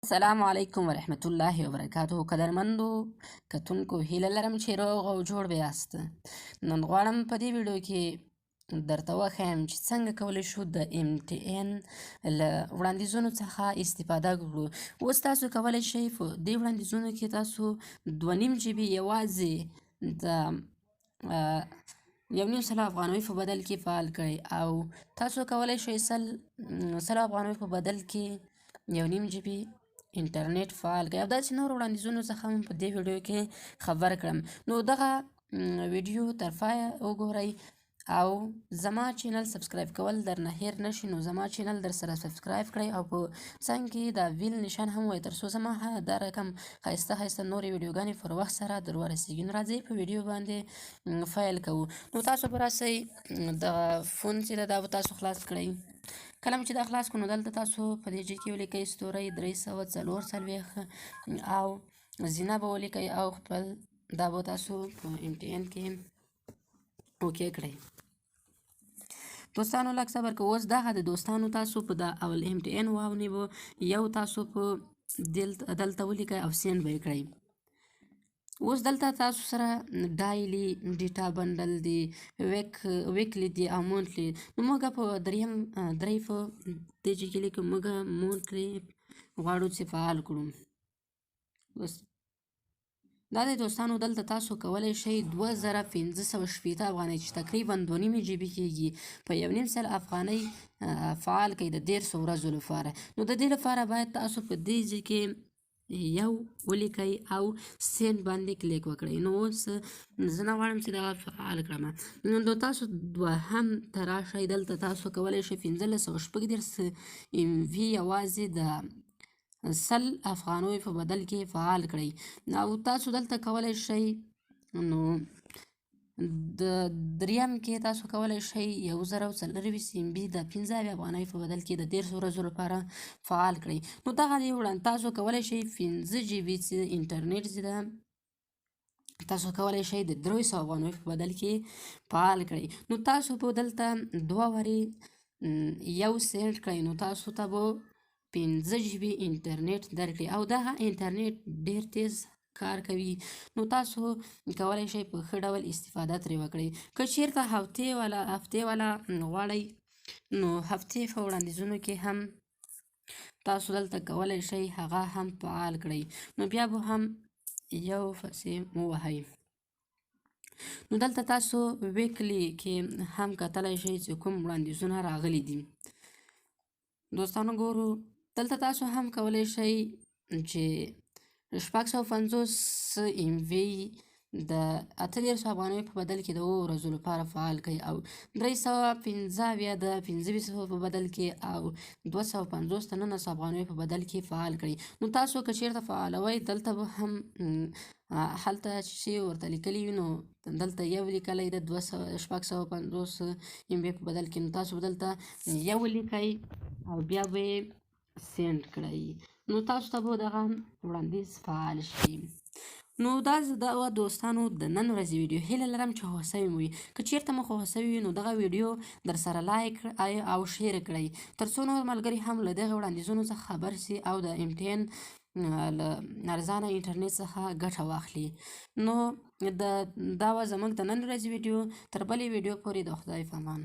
السلام علیکم ورحمت الله وبرکاته. قدرمندو کتونکو هیله لرم چې روغ او جوړ به یاست. نن غواړم په دې ویډیو کې درته وښیم چې څنګه کولی شو د MTN له وړاندیزونو څخه استفاده وکړو. اوس تاسو کولی شئ په دې وړاندیزونو کې تاسو 2.5 GB یوازې د 1.5 افغانیو په بدل کې فعال کړئ او تاسو کولی شئ 100 افغانیو په بدل کې 1.5 GB انټرنیټ فعال کړئ او داسې نور وړاندیزونو څخه هم په دې ویډیو کې خبر کړم. نو دغه ویډیو تر پایه وګورئ او زما چینل سبسکرایب کول درنه هیر نشي. نو زما چینل در سره سبسکرایب کړئ او په څنګ کې د ویل نشان هم وایي، تر څو زما دا رقم ښایسته ښایسته نورې ویډیوګانې پر وخت سره در ورسیږي. نو راځئ په ویډیو باندې پیل کوو. نو تاسو به راسئ دغه فون چې ده دا به تاسو خلاص کړئ. کله چې دا خلاص کړو نو دلته تاسو په دې کې ولیکئ ستوری 344 او زینه به ولیکئ او خپل دا به تاسو په MTN کې اوکې کړئ. دوستانو لږ صبر کوئ. اوس دغه د دوستانو تاسو په د اول MTN واونیو یو تاسو په دلته ولیکئ او سینډ به یې کړئ. اوس دلته تاسو سره ډایلي ډیټا بنډل دی، ویکلی دی او مونتلی. نو موږ په درې په دې کې لیکو موږ مونتلی غواړو چې فعال کړو. اوس دا دی دوستانو، دلته تاسو کولی شئ 2560 افغانۍ چې تقریبا 2.5 GB کېږي په 1.5 افغانۍ فعال کړئ د 150 ورځو لپاره. نو د دې لپاره باید تاسو په دې ځای کې یو ولیکئ او سینډ باندې کلیک وکړئ. نو اوس زه نه غواړم چې دغه فعال کړم. نو تاسو دوهم ته راشئ. دلته تاسو کولی شئ 1536 MV یوازې د 100 افغانیو په بدل کې فعال کړئ. او تاسو دلته کولی شئ نو د دریم کې تاسو کولی شئ 1024 MB د 15 افغانیو په بدل کې د 150 ورځو لپاره فعال کړئ. نو دغه دی وړاندې تاسو کولی شئ 15 GB انټرنیټ چې ده تاسو کولی شئ د 300 افغانیو په بدل کې فعال کړئ. نو تاسو په دلته 2 وارې یو سینډ کړئ نو تاسو ته به 15 GB انټرنیټ درکړي او دغه انټرنیټ ډیر تیز کار کوي. نو تاسو کولی شئ په ښه ډول استفاده ترې وکړئ. که چیرته هفتې والا غواړئ نو هفتې په وړاندیزونو کې هم تاسو دلته کولی شئ هغه هم فعال کړئ. نو بیا به هم یو پسې ووهئ. نو دلته تاسو ویکلی کې هم کتلی شئ چې کوم وړاندیزونه راغلي دي. دوستانو ګورو دلته تاسو هم کولی شئ چې 650 MV د 18 افغانیو په بدل کې د 2 ورځو لپاره فعال کړئ او 315 د 15 په بدل کې او 250 د 19 افغانیو په بدل کې فعال کړئ. نو تاسو که چیرته فعالوئ دلته به هم هلته چې ورته لیکلي وي نو دلته یو لیکلی د 650 MB په بدل کې. نو تاسو دلته یو لیکئ او بیا به یې سینډ کړئ. نو تاسو ته به دغه وړاندیز فعال شي. نو دا دوستانو د نن ورځې ویډیو هیله لرم چې خوښ سوی مو وي. که چیرته مو خوښ سوی وي نو دغه ویډیو در سره لایک او شیر کړئ تر څو نور ملګري هم له دغه وړاندیزونو څخه خبر سي او د MTN له ارزانه انټرنیټ څخه ګټه واخلي. نو دا وه زموږ د نن ورځې ویډیو. تر بلې ویډیو پورې د خدای په امان.